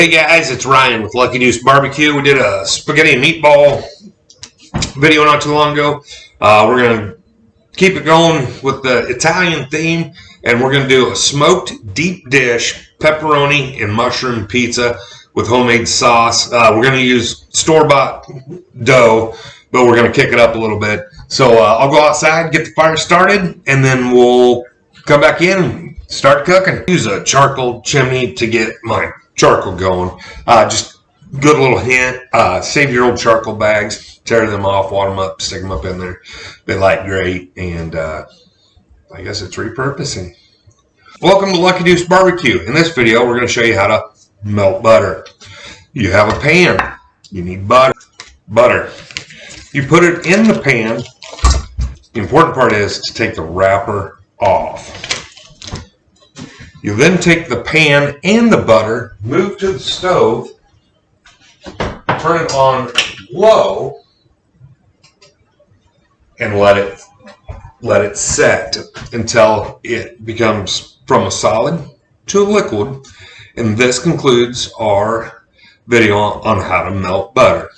Hey guys, it's Ryan with Lucky Deuce Barbecue. We did a spaghetti and meatball video not too long ago. We're going to keep it going with the Italian theme, and we're going to do a smoked deep dish pepperoni and mushroom pizza with homemade sauce. We're going to use store-bought dough, but we're going to kick it up a little bit. So I'll go outside, get the fire started, and then we'll come back in and start cooking. Use a charcoal chimney to get my charcoal going. Just good little hint, save your old charcoal bags, tear them off, wad them up, stick them up in there. They light great, and I guess it's repurposing. Welcome to Lucky Deuce Barbecue. In this video, we're going to show you how to melt butter. You have a pan. You need butter. You put it in the pan. The important part is to take the wrapper off. You then take the pan and the butter, move to the stove, turn it on low, and let it set until it becomes from a solid to a liquid. And this concludes our video on how to melt butter.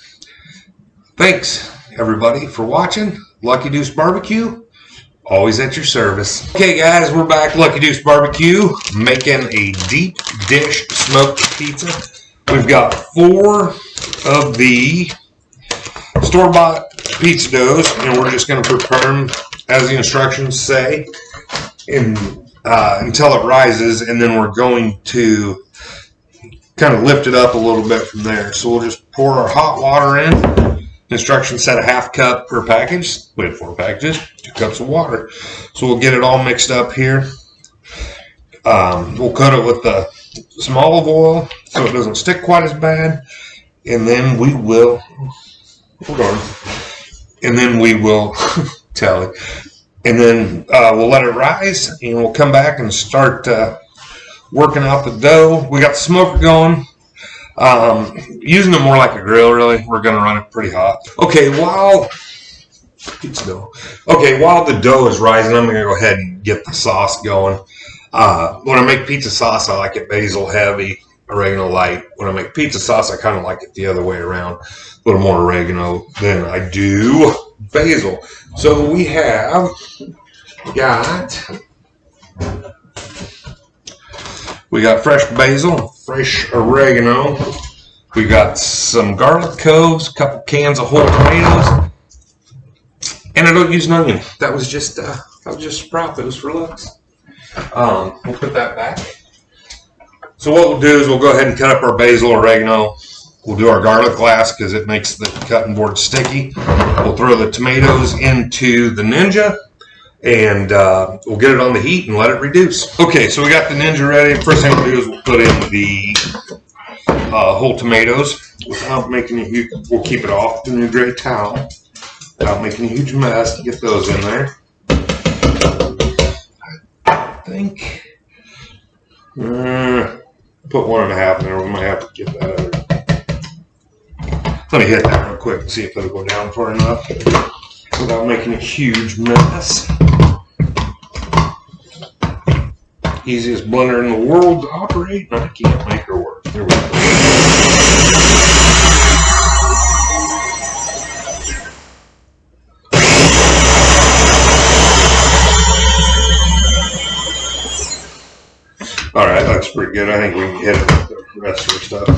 Thanks everybody for watching. Lucky Deuce Barbecue. Always at your service. Okay guys, we're back. Lucky Deuce Barbecue, making a deep dish smoked pizza. We've got 4 of the store-bought pizza doughs, and we're just going to prepare them as the instructions say until it rises, and then we're going to kind of lift it up a little bit from there. So we'll just pour our hot water in. Instructions said a ½ cup per package. We had 4 packages, 2 cups of water. So we'll get it all mixed up here. We'll coat it with some olive oil so it doesn't stick quite as bad. And then we will, tell it. And then we'll let it rise, and we'll come back and start working out the dough. We got the smoker going. Using it more like a grill, really. We're going to run it pretty hot. Okay, while the dough is rising, I'm going to go ahead and get the sauce going. When I make pizza sauce, I like it basil heavy, oregano light. When I make pizza sauce, I kind of like it the other way around. A little more oregano than I do basil. So we have got fresh basil, fresh oregano. We got some garlic cloves, a couple cans of whole tomatoes, and I don't use an onion. That was just a prop. It was for looks. We'll put that back. So what we'll do is we'll go ahead and cut up our basil, oregano. We'll do our garlic glass because it makes the cutting board sticky. We'll throw the tomatoes into the Ninja, and we'll get it on the heat and let it reduce. Okay, so we got the Ninja ready. First thing we'll do is we'll put in the whole tomatoes without making a huge. We'll keep it off with a new gray towel without making a huge mess. Get those in there. I think put 1½ in there. We might have to get that other. Let me hit that real quick and see if it'll go down far enough without making a huge mess. Easiest blender in the world to operate, and I can't make her work. There we go. Alright, looks pretty good. I think we can hit it with the rest of our stuff.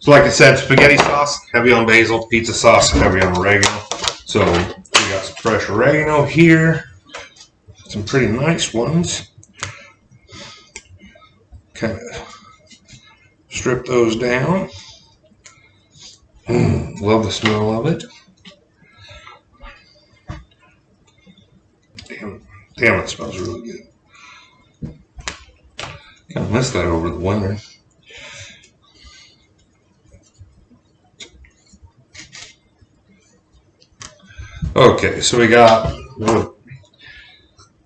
So like I said, spaghetti sauce, heavy on basil, pizza sauce, heavy on oregano. So we got some fresh oregano here. Some pretty nice ones. Kind of strip those down. Love the smell of it. Damn, it smells really good. Kind of missed that over the winter. Okay, so we got,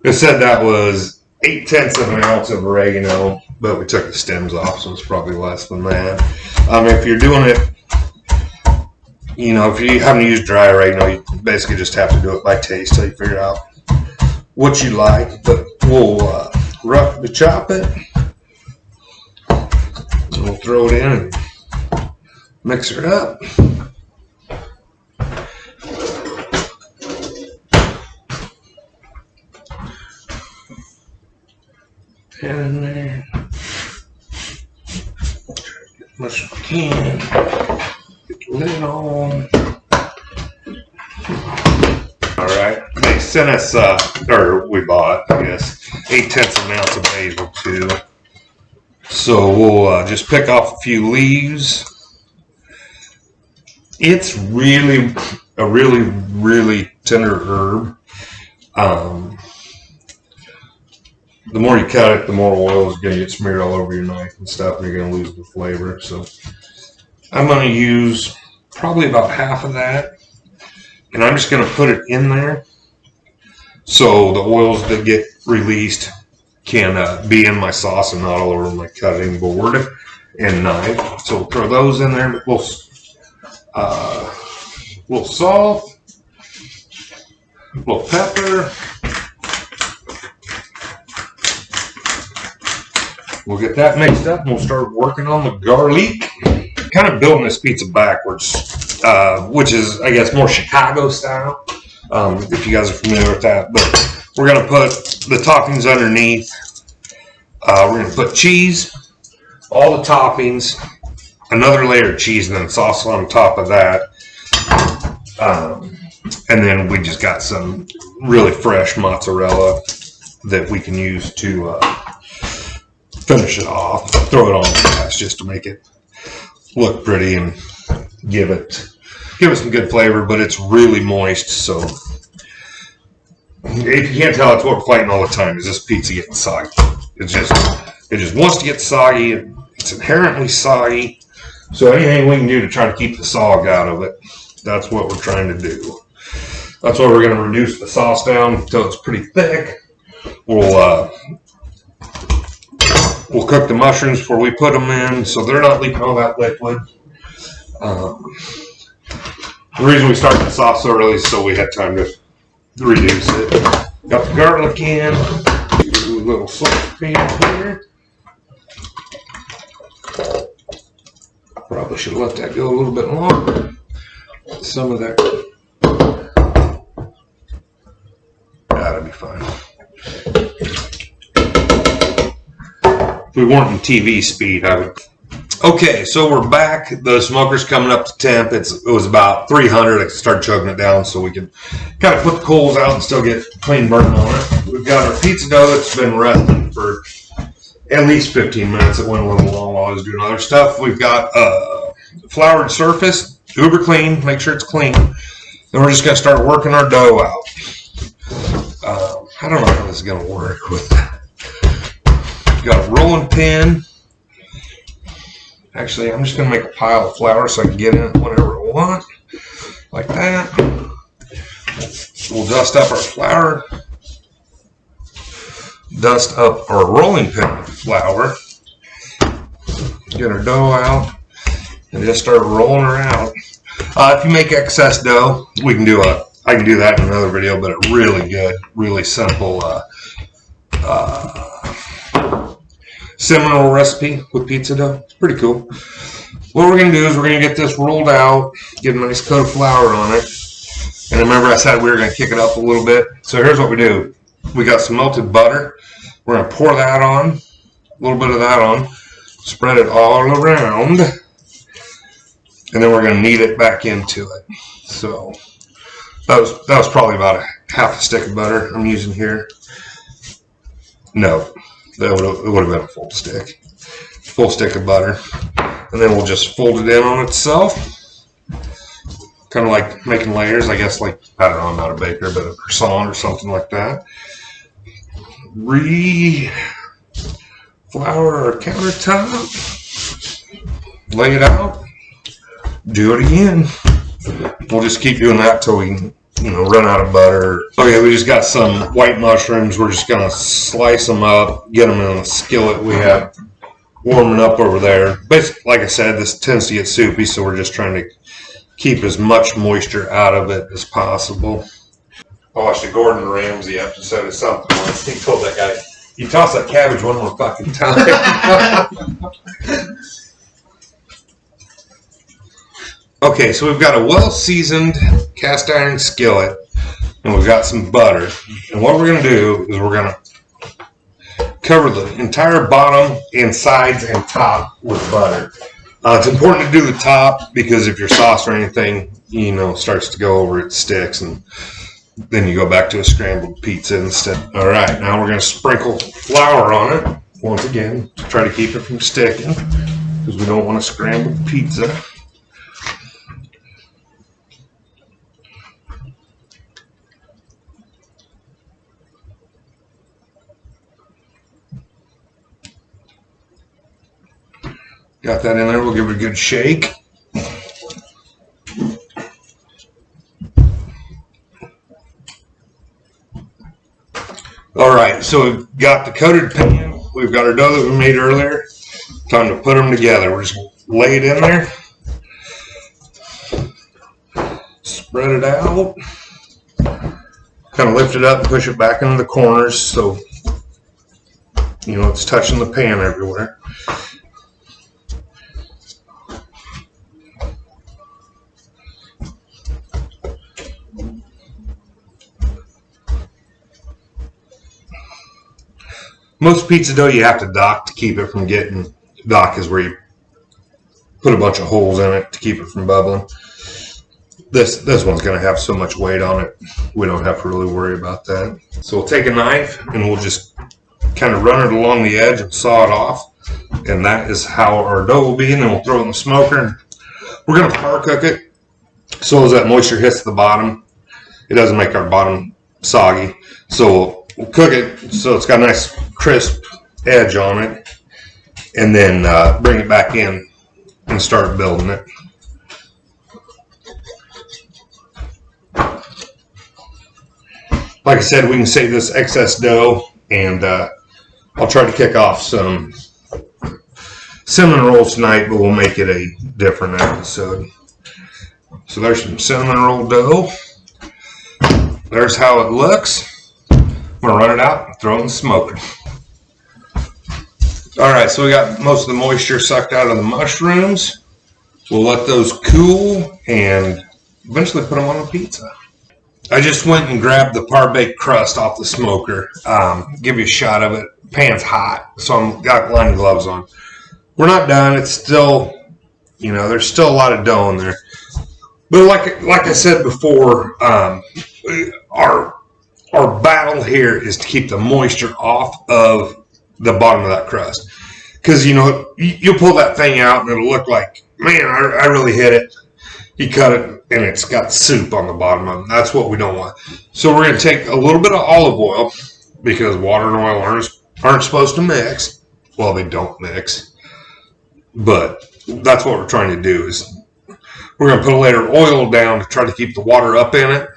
it said that was 0.8 of an ounce of oregano, but we took the stems off, so it's probably less than that. If you're doing it, if you haven't used dry oregano, you basically just have to do it by taste till you figure out what you like. But we'll roughly chop it, and we'll throw it in and Mix it up. Pan in there. Get as much as we can. Get the lid on. Alright, they sent us, or we bought, I guess, 8/10 ounce of basil too. So we'll just pick off a few leaves. It's really a really tender herb. The more you cut it, the more oil is going to get smeared all over your knife and stuff, and you're going to lose the flavor. So I'm going to use probably about half of that. And I'm just going to put it in there so the oils that get released can be in my sauce and not all over my cutting board and knife. So we'll throw those in there. We'll salt, a little pepper. We'll get that mixed up and we'll start working on the garlic. Kind of building this pizza backwards, which is, I guess, more Chicago style, if you guys are familiar with that. But we're going to put the toppings underneath. We're going to put cheese, all the toppings, another layer of cheese, and then sauce on top of that. And then we just got some really fresh mozzarella that we can use to finish it off. Throw it on the gas just to make it look pretty and give it some good flavor, but it's really moist. So if you can't tell, it's what we're fighting all the time, is this pizza getting soggy. It just wants to get soggy. It's inherently soggy. So anything we can do to try to keep the sog out of it, that's what we're trying to do. That's why we're going to reduce the sauce down until it's pretty thick. We'll cook the mushrooms before we put them in, so they're not leaking all that liquid. The reason we started the sauce so early is so we had time to reduce it. Got the garlic in. Do a little saucepan here. Probably should have let that go a little bit longer. Some of that. That'll be fine. If we weren't in TV speed, I would. Okay, so we're back. The smoker's coming up to temp. It was about 300. I started choking it down so we could kind of put the coals out and still get clean burn on it. We've got our pizza dough that's been resting for at least 15 minutes. It went a little long while I was doing other stuff. We've got floured surface, uber clean. Make sure it's clean. Then we're just going to start working our dough out. I don't know how this is going to work with that. Got a rolling pin. Actually, I'm just going to make a pile of flour so I can get in it whenever I want. Like that. We'll dust up our flour. Dust up our rolling pin with flour. Get our dough out. And just start rolling her out. If you make excess dough, I can do that in another video, but it's really good, really simple Seminole recipe with pizza dough. It's pretty cool. What we're going to do is we're going to get this rolled out, get a nice coat of flour on it. And remember I said we were going to kick it up a little bit. So here's what we do. We got some melted butter. We're going to pour that on, a little bit of that on, spread it all around, and then we're going to knead it back into it. So that was probably about a half a stick of butter I'm using here. No. It would have been a full stick of butter. And then we'll just fold it in on itself. Kind of like making layers, I guess, like, I don't know, I'm not a baker, but a croissant or something like that. Flour our countertop. Lay it out. Do it again. We'll just keep doing that till we run out of butter. Okay, we just got some white mushrooms. We're just gonna slice them up, get them in a skillet we have warming up over there. Basically, like I said, this tends to get soupy, so we're just trying to keep as much moisture out of it as possible. I watched a Gordon Ramsay episode of something once. He told that guy, "You toss that cabbage one more fucking time." Okay, so we've got a well-seasoned cast iron skillet, and we've got some butter. And what we're going to do is we're going to cover the entire bottom and sides and top with butter. It's important to do the top because if your sauce or anything, starts to go over, it sticks, and then you go back to a scrambled pizza instead. All right, now we're going to sprinkle flour on it once again to try to keep it from sticking because we don't want a scrambled pizza. Got that in there, we'll give it a good shake. All right, so we've got the coated pan, we've got our dough that we made earlier. Time to put them together. We're just going to lay it in there. Spread it out. Kind of lift it up and push it back into the corners so, it's touching the pan everywhere. Most pizza dough you have to dock to keep it from getting, dock is where you put a bunch of holes in it to keep it from bubbling. This one's going to have so much weight on it, we don't have to really worry about that. So we'll take a knife and we'll just kind of run it along the edge and saw it off. And that is how our dough will be. And then we'll throw it in the smoker. We're going to par cook it so as that moisture hits the bottom. It doesn't make our bottom soggy. So we'll cook it so it's got a nice crisp edge on it, and then bring it back in and start building it. Like I said, we can save this excess dough, and I'll try to kick off some cinnamon rolls tonight, but we'll make it a different episode. So there's some cinnamon roll dough. There's how it looks. I'm going to run it out and throw it in the smoker. Alright, so we got most of the moisture sucked out of the mushrooms. We'll let those cool and eventually put them on the pizza. I just went and grabbed the par-baked crust off the smoker. Give you a shot of it. Pan's hot, so I've got lined gloves on. We're not done. It's still, there's still a lot of dough in there. But like I said before, our battle here is to keep the moisture off of the bottom of that crust. Because, you'll pull that thing out and it'll look like, man, I really hit it. You cut it and it's got soup on the bottom of it. That's what we don't want. So we're going to take a little bit of olive oil, because water and oil aren't supposed to mix. Well, they don't mix. But that's what we're trying to do. Is we're going to put a layer of oil down to try to keep the water up in it.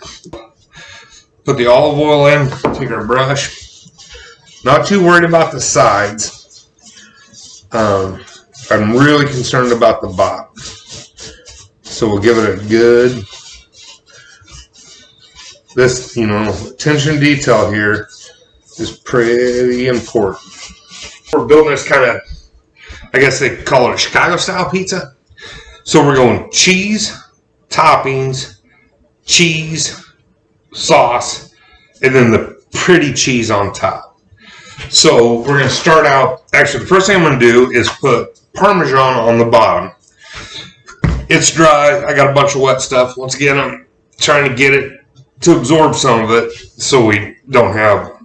Put the olive oil in, take our brush. Not too worried about the sides. I'm really concerned about the bottom. So we'll give it a good, attention to detail here is pretty important. We're building this kind of, I guess they call it a Chicago style pizza. So we're going cheese, toppings, cheese, sauce, and then the pretty cheese on top. So we're going to start out, actually the first thing I'm going to do is put Parmesan on the bottom. It's dry, I got a bunch of wet stuff. Once again, I'm trying to get it to absorb some of it so we don't have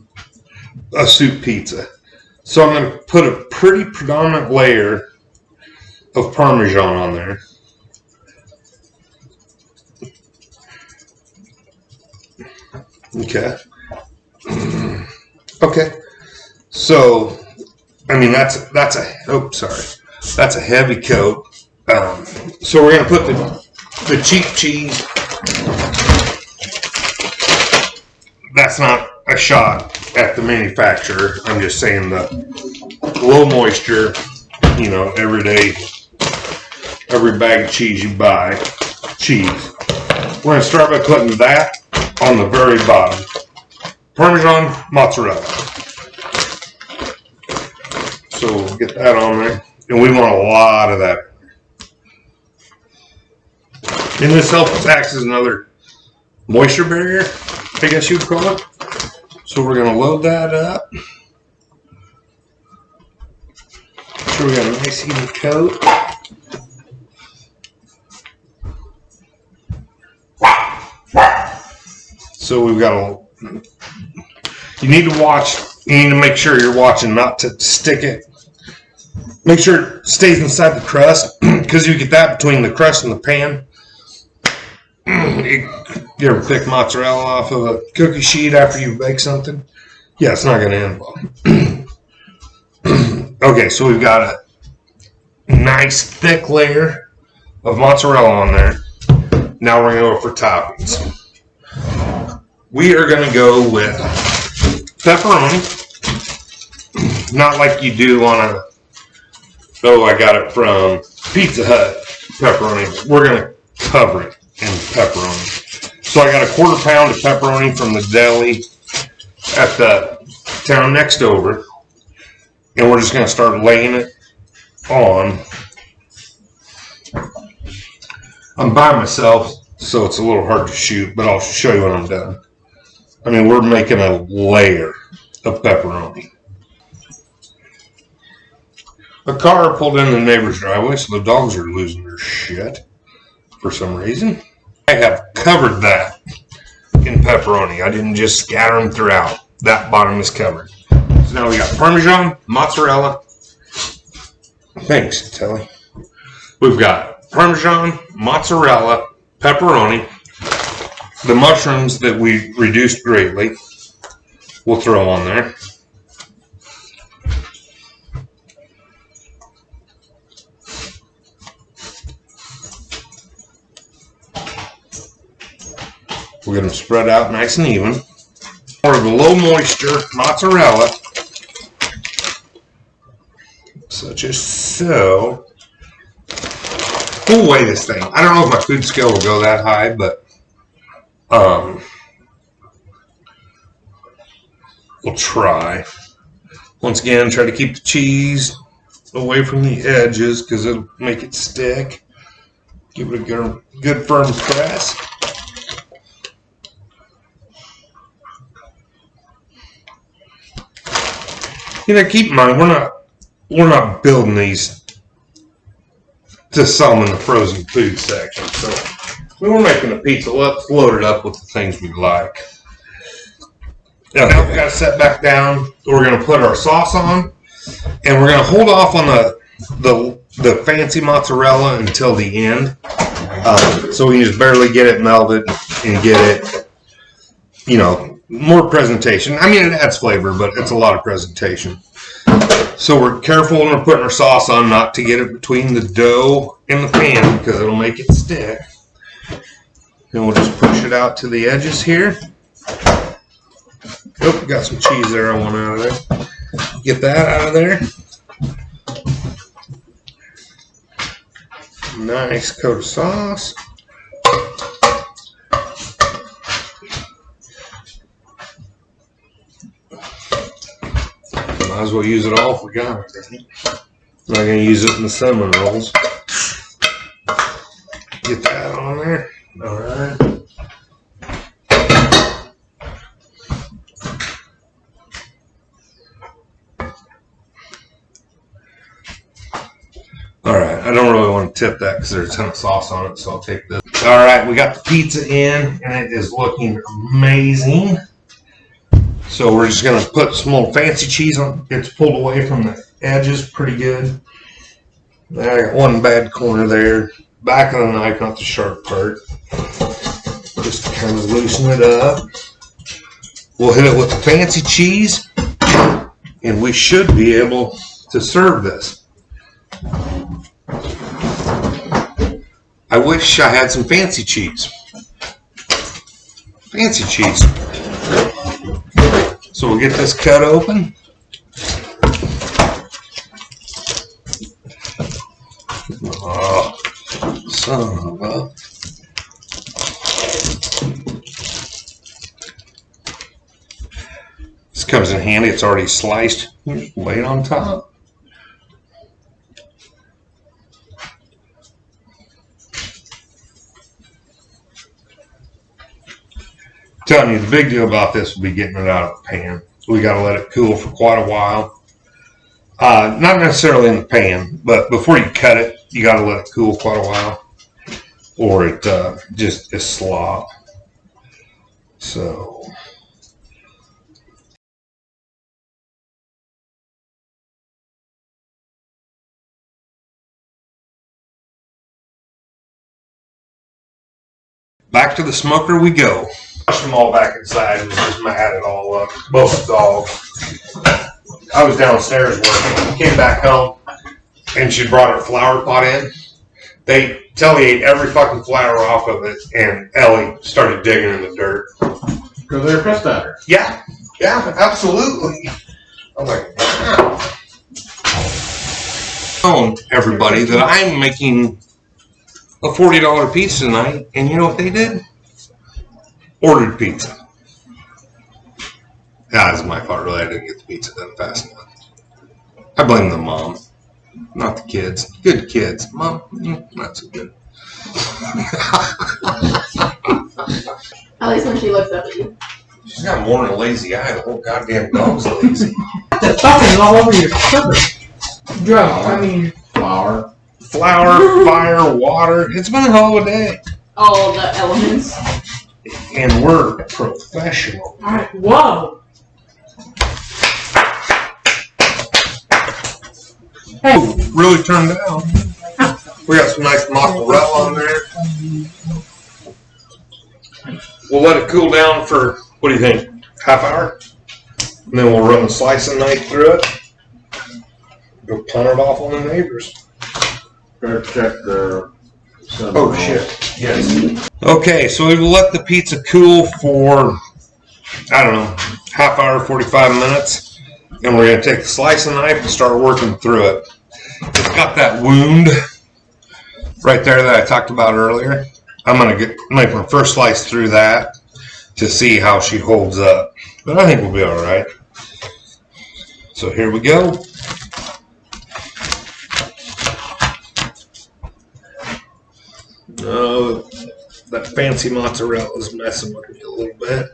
a soup pizza. So I'm going to put a pretty predominant layer of Parmesan on there. Okay. Okay. So, that's a heavy coat. So we're going to put the cheap cheese. That's not a shot at the manufacturer. I'm just saying the low moisture, every bag of cheese you buy, cheese. We're going to start by putting that on the very bottom. Parmesan, mozzarella. So we'll get that on there. And we want a lot of that. And this acts as another moisture barrier, I guess you would call it. So we're going to load that up. Make sure we got a nice even coat. So we've got you need to watch, you need to make sure you're watching not to stick it. Make sure it stays inside the crust, because you get that between the crust and the pan. You ever pick mozzarella off of a cookie sheet after you bake something? Yeah, it's not going to end well. Okay, so we've got a nice thick layer of mozzarella on there. Now we're going to go for toppings. We are going to go with pepperoni. Not like you do on a, I got it from Pizza Hut pepperoni. We're going to cover it in pepperoni. So I got a 1/4 pound of pepperoni from the deli at the town next over. And we're just going to start laying it on. I'm by myself, so it's a little hard to shoot, but I'll show you when I'm done. I mean, we're making a layer of pepperoni. A car pulled in the neighbor's driveway, so the dogs are losing their shit for some reason. I have covered that in pepperoni. I didn't just scatter them throughout. That bottom is covered. So now we got Parmesan, mozzarella. Thanks, Telly. We've got Parmesan, mozzarella, pepperoni, the mushrooms that we reduced greatly, we'll throw on there. We're going to spread out nice and even. More of the low moisture mozzarella, such as so. We'll weigh this thing. I don't know if my food scale will go that high, but we'll try. Once again, try to keep the cheese away from the edges because it'll make it stick. Give it a good firm press. Keep in mind, we're not building these to sell them in the frozen food section. So we're making a pizza. Let's load it up with the things we like. Now we've got to set back down. We're going to put our sauce on, and we're going to hold off on the fancy mozzarella until the end, so we can just barely get it melted and get it, more presentation. I mean, it adds flavor, but it's a lot of presentation. So we're careful when we're putting our sauce on not to get it between the dough and the pan because it'll make it stick. And we'll just push it out to the edges here. Oh, got some cheese there I want out of there. Get that out of there. Nice coat of sauce. Might as well use it all if we got it. I'm not going to use it in the cinnamon rolls. Get that on there. All right. All right. I don't really want to tip that because there's a ton of sauce on it, so I'll take this. All right. We got the pizza in, and it is looking amazing. So we're just going to put some little fancy cheese on. It's pulled away from the edges pretty good. I got one bad corner there. Back of the knife, not the sharp part. Just to kind of loosen it up. We'll hit it with the fancy cheese, and we should be able to serve this. I wish I had some fancy cheese. Fancy cheese. So we'll get this cut open. Oh, son of a... This comes in handy. It's already sliced. Just lay it on top. Telling you, the big deal about this will be getting it out of the pan. We got to let it cool for quite a while. Not necessarily in the pan, but before you cut it, you got to let it cool quite a while, or it just is slop. So. Back to the smoker we go. Pushed them all back inside and just mad it all up. Both dogs. I was downstairs working. Came back home and she brought her flower pot in. Telly ate every fucking flower off of it, and Ellie started digging in the dirt. Because they're pissed at her. Yeah, absolutely. I'm like, wow. Telling everybody that I'm making a $40 pizza tonight, and you know what they did? Ordered pizza. That was my fault, really. I didn't get the pizza done fast enough. I blame the mom, not the kids. Good kids. Mom, not so good. At least when she looks up at you. She's got more than a lazy eye. The whole goddamn dog's lazy. That stuffing's all over your shirt. Flour. Flour, fire, water. It's been a hell of a day. All the elements. And we're professional. Alright, whoa. Hey. Really turned out. We got some nice mozzarella on there. We'll let it cool down for, what do you think, half hour? And then we'll run the slicing knife through it. Go punt it off on the neighbors. Better check the... Oh shit, yes. Okay, so we will let the pizza cool for, I don't know, half hour, 45 minutes. And we're going to take the slicing knife and start working through it. It's got that wound right there that I talked about earlier. I'm going to make my first slice through that to see how she holds up. But I think we'll be all right. So here we go. Oh, that fancy mozzarella is messing with me a little bit.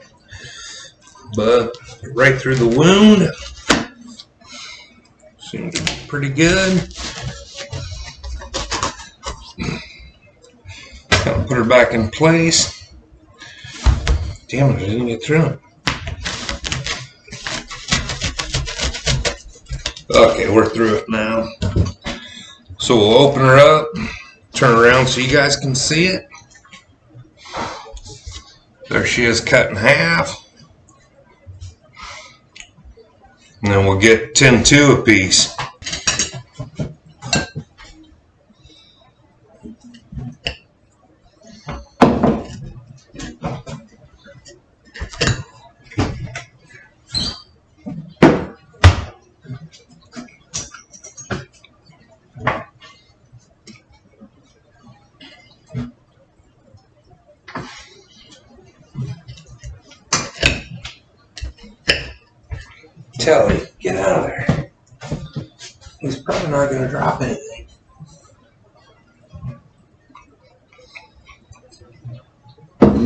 But right through the wound. Seems to be pretty good. Gotta put her back in place. Damn it, I didn't get through it. Okay, we're through it now. So we'll open her up, turn around so you guys can see it. There she is, cut in half. And then we'll get 10-2 a piece. Telly, get out of there. He's probably not going to drop anything.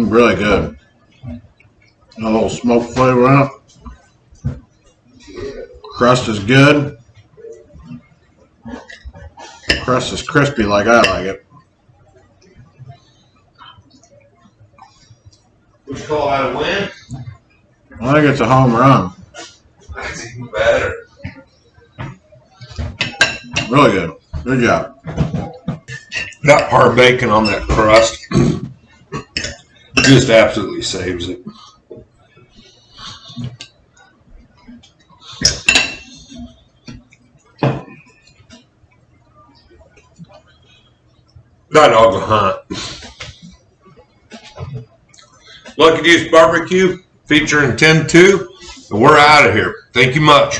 Really good. A little smoke flavor in it. Crust is good. Crust is crispy like I like it. Would you call that a win? I think it's a home run. That's even better. Really good. Good job. That hard bacon on that crust just absolutely saves it. That dog's a hunt. Lucky Deuce Barbecue featuring 10-2, and we're out of here. Thank you much.